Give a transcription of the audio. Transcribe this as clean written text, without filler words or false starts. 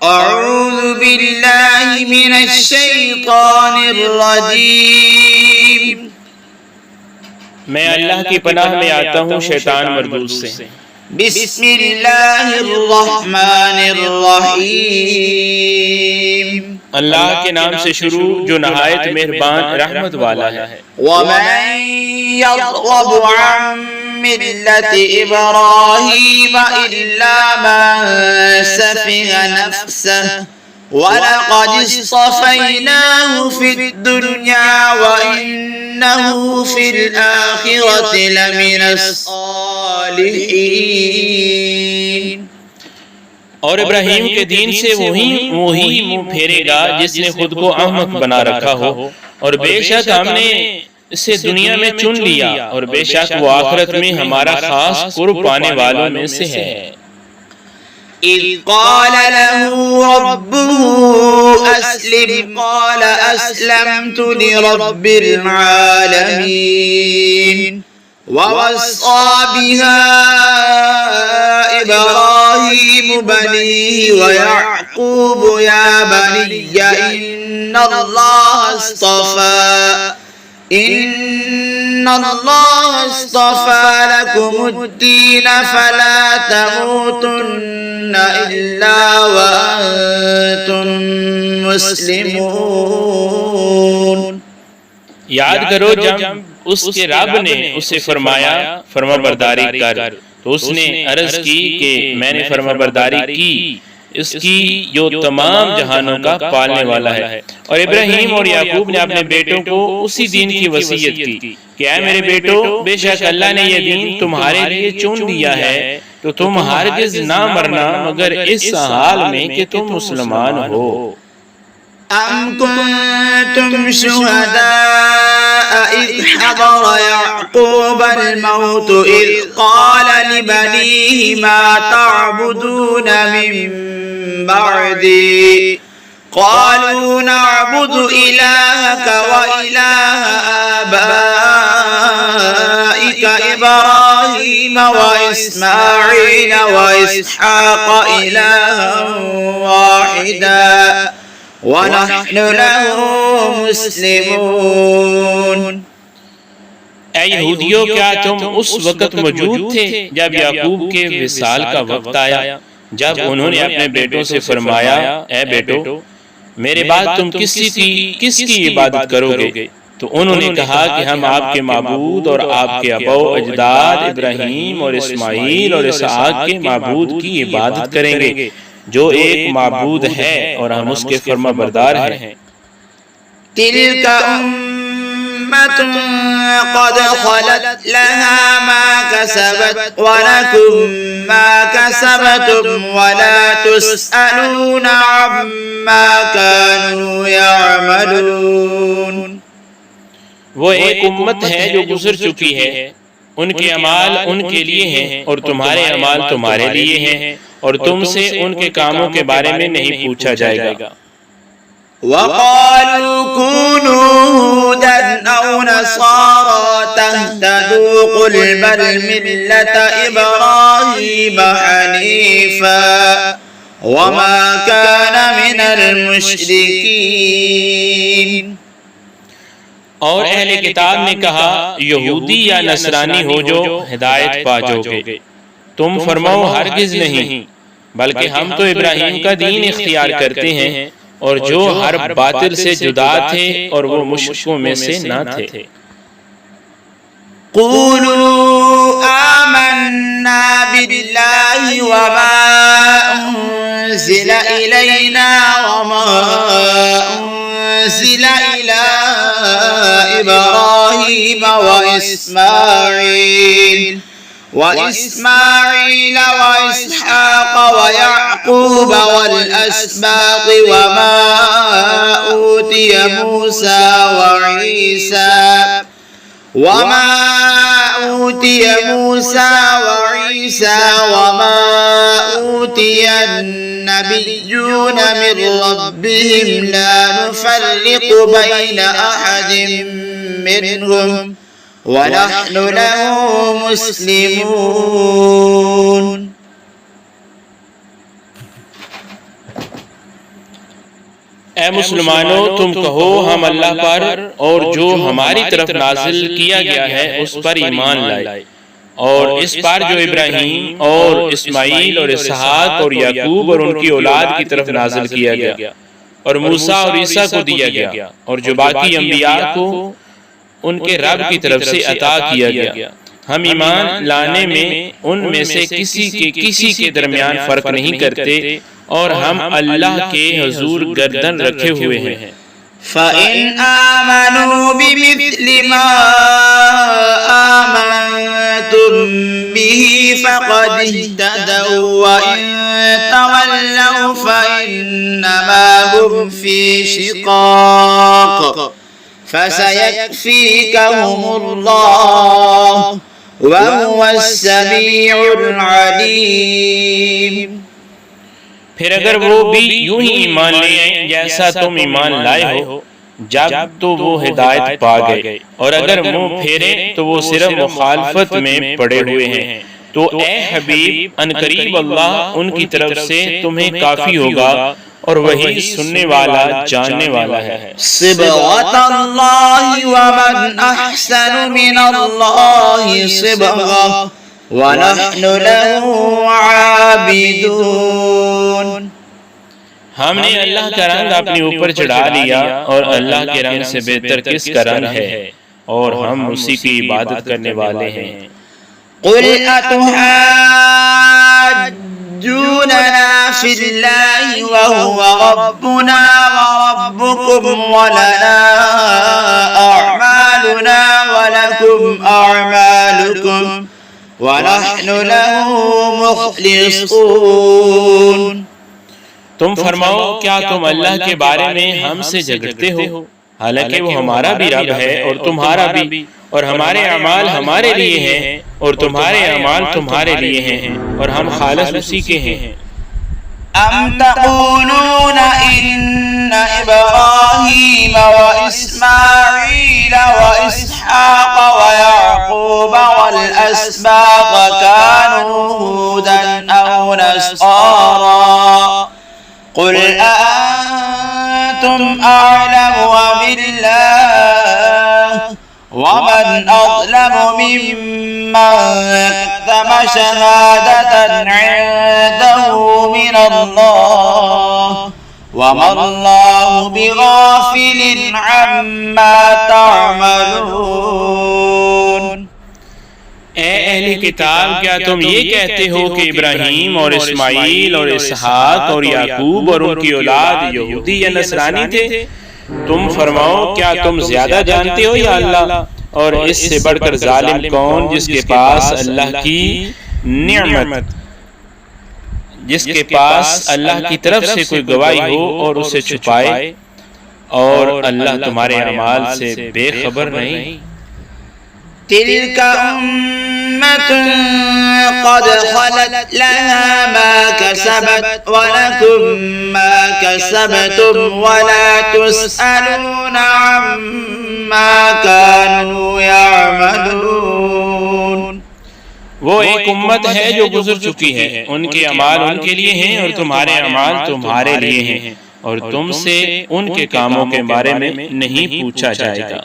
اعوذ باللہ من الشیطان الرجیم، میں اللہ کی پناہ میں آتا ہوں شیطان مردود سے۔ بسم اللہ الرحمن الرحیم، اللہ کے نام سے شروع جو نہایت مہربان رحمت والا ہے۔ وَمَن يَرْغَبُ عَن مِّلَّةِ إِبْرَاهِيمَ إِلَّا مَن سَفِهَ نَفْسَهُ وَلَقَدِ اصْطَفَيْنَاهُ فِي الدُّنْيَا وَإِنَّهُ فِي الْآخِرَةِ لَمِنَ الصَّالِحِينَ۔ اور ابراہیم کے دین سے وہی منہ پھیرے گا جس نے خود کو احمق بنا رکھا ہو، اور بے شک ہم نے اسے دنیا میں چن لیا، اور بے شک وہ آخرت میں ہمارا خاص قرب پانے والوں میں سے ہے۔ اذ قال له ربه اسلم قال اسلمت لرب العالمين ووصى بها إبراهيم بنيه ويعقوب يا بني إن الله اصطفى لكم الدين فلا تموتن إلا وأنتم مسلمون۔ یاد کرو جب اس کے رب نے اسے فرمایا فرما برداری کر، تو اس نے عرض کی کہ میں نے فرما برداری کی اس کی جو تمام جہانوں کا پالنے والا ہے۔ اور ابراہیم اور یعقوب نے اپنے بیٹوں کو اسی دین کی وصیت کی کہ اے میرے بیٹو، بے شک اللہ نے یہ دین تمہارے لیے چن لیا ہے، تو تم ہرگز نہ مرنا مگر اس حال میں کہ تم مسلمان ہو۔ أَمْ كُنْتُمْ شُهَدَاءَ إِذْ حَضَرَ يَعْقُوبَ الْمَوْتُ إِذْ قَالَ لِبَنِيهِ مَا تَعْبُدُونَ مِن بَعْدِي قَالُوا نَعْبُدُ إِلَٰهَكَ وَإِلَٰهَ آبَائِكَ إِبْرَاهِيمَ وَإِسْمَاعِيلَ وَإِسْحَاقَ إِلَٰهًا وَاحِدًا وَنَحْنُ لَهُ مُسْلِمُونَ۔ اے یہودیوں، کیا تم اس وقت موجود تھے جب یعقوب کے وصال کا وقت آیا، جب انہوں نے اپنے بیٹوں سے فرمایا اے بیٹو، میرے بعد تم کس کی عبادت کرو گے؟ تو انہوں نے کہا کہ ہم آپ کے معبود اور آپ کے آباء و اجداد ابراہیم اور اسماعیل اور اسحاق کے معبود کی عبادت کریں گے جو ایک معبود ہے اور ہم اس کے فرما بردار ہیں۔ تِلْكَ أُمَّةٌ قَدْ خَلَتْ لَهَا مَا كَسَبَتْ وَلَكُمْ مَا كَسَبْتُمْ وَلَا تُسْأَلُونَ عَمَّا كَانُوا يَعْمَلُونَ۔ وہ ایک امت ہے جو گزر چکی ہے، ان کے اعمال ان کے لیے ہیں اور تمہارے اعمال تمہارے لیے ہیں، اور تم سے ان کے کاموں کے بارے میں نہیں پوچھا جائے گا۔ وَقَالُوا كُونُوا هُودًا أَوْ نَصَارَىٰ تَهْتَدُوا قُلْ بَلْ مِلَّةَ إِبْرَاهِيمَ حَنِيفًا وَمَا كَانَ مِنَ الْمُشْرِكِينَ۔ اور اہل کتاب نے کہا یہودی یا نصرانی ہو جو ہدایت پا جاؤ گے، تم فرماؤ ہرگز نہیں، بلکہ ہم تو ابراہیم کا دین اختیار کرتے ہیں اور جو ہر باطل سے جدا تھے اور وہ مشرکوں میں سے نہ تھے۔ قولوا آمنا بالله وما أنزل إلينا وما أنزل إلى إبراهيم وإسماعيل وإسحاق ويعقوب والأسباط وما أوتي موسى وعيسى وما أوتي النبيون من ربهم لا نفرق بين أحد منهم ونحن له مسلمون۔ اے مسلمانوں تم کہو ہم اللہ پر اور جو ہماری طرف نازل کیا گیا ہے اس پر ایمان لائے، اور اس پر جو ابراہیم اور اسماعیل اور اسحاق اور یعقوب اور ان کی اولاد کی طرف نازل کیا گیا اور موسیٰ اور عیسیٰ کو دیا گیا اور جو باقی انبیاء کو ان کے رب کی طرف سے عطا کیا گیا، ہم ایمان لانے میں ان میں سے کسی کے درمیان فرق نہیں کرتے اور ہم اللہ کے حضور گردن رکھے ہوئے ہیں۔ فَإِنْ آمَنُوا بِمِثْلِ مَا آمَنْتُمْ بِهِ فَقَدِ اهْتَدَوْا وَإِنْ تَوَلَّوْا فَإِنَّمَا هُمْ فِي شِقَاقٍ فَسَيَكْفِيكَهُمُ اللَّهُ وَهُوَ السَّمِيعُ الْعَلِيمُ۔ پھر اگر وہ بھی یوں ہی ایمان لے آئیں جیسا تم ایمان لائے ہو، جب تو وہ ہدایت پا گئے، اور اگر منہ پھیرے تو وہ صرف مخالفت میں پڑے ہوئے ہیں۔ تو اے حبیب عنقریب اللہ ان کی طرف سے تمہیں کافی ہوگا اور وہی سننے والا جاننے والا ہے۔ صبغۃ اللہ ومن احسن من اللہ صبغہ وَنَحْنُ لَهُ عَابِدُونَ۔ ہم نے اللہ کا رنگ اپنے اوپر چڑھا لیا، اور اللہ کے رنگ سے بہتر کس کا رنگ ہے، اور ہم اسی کی عبادت کرنے والے ہیں۔ قُلْ أَتُحَاجُّونَنَا فِي اللَّهِ وَهُوَ رَبُّنَا وَرَبُّكُمْ وَلَنَا أَعْمَالُنَا وَلَكُمْ أَعْمَالُكُمْ وَنَحْنُ لَهُ مُخْلِصُونَ۔ تم فرماؤ کیا تم اللہ کے بارے میں ہم سے جھگڑتے ہو، حالانکہ وہ ہمارا بھی رب ہے اور تمہارا بھی، اور ہمارے اعمال ہمارے لیے ہیں اور تمہارے اعمال تمہارے لیے ہیں، اور ہم خالص اسی کے ہیں۔ أَمْ تَقُولُونَ إِنَّ إِبْرَاهِيمَ وَإِسْمَاعِيلَ وَإِسْحَاقَ وَيَعْقُوبَ وَالْأَسْبَاطَ كَانُوا هُودًا أَوْ نَصَارَىٰ قُلْ أَأَنْتُمْ أَعْلَمُ أَمِ اللَّهُ وَمَنْ أَظْلَمُ مِمَّنْ كَتَمَ شَهَادَةً عِندَهُ مِنَ اللَّهِ وَمَا اللَّهُ بِغَافِلٍ عَمَّا تَعْمَلُونَ۔ اے اہل کتاب کیا تم یہ کہتے ہو کہ ابراہیم اور اسماعیل اور اسحاق اور یعقوب اور ان کی اولاد یہودی یا نصرانی تھے؟ تم فرماؤ کیا تم زیادہ جانتے ہو یا اللہ؟ اور اس سے بڑھ کر ظالم کون جس کے پاس اللہ کی نعمت، جس کے پاس اللہ کی طرف سے کوئی گواہی ہو اور اسے چھپائے، اور اللہ تمہارے اعمال سے بے خبر نہیں۔ تلك أمة قد خلت لها ما كسبت ولكم ما كسبتم ولا تسألون عما كانوا يعملون۔ وہ ایک امت ہے جو گزر چکی ہے، ان کے اعمال ان کے لیے ہیں اور تمہارے اعمال تمہارے لیے ہیں، اور تم سے ان کے کاموں کے بارے میں نہیں پوچھا جائے گا۔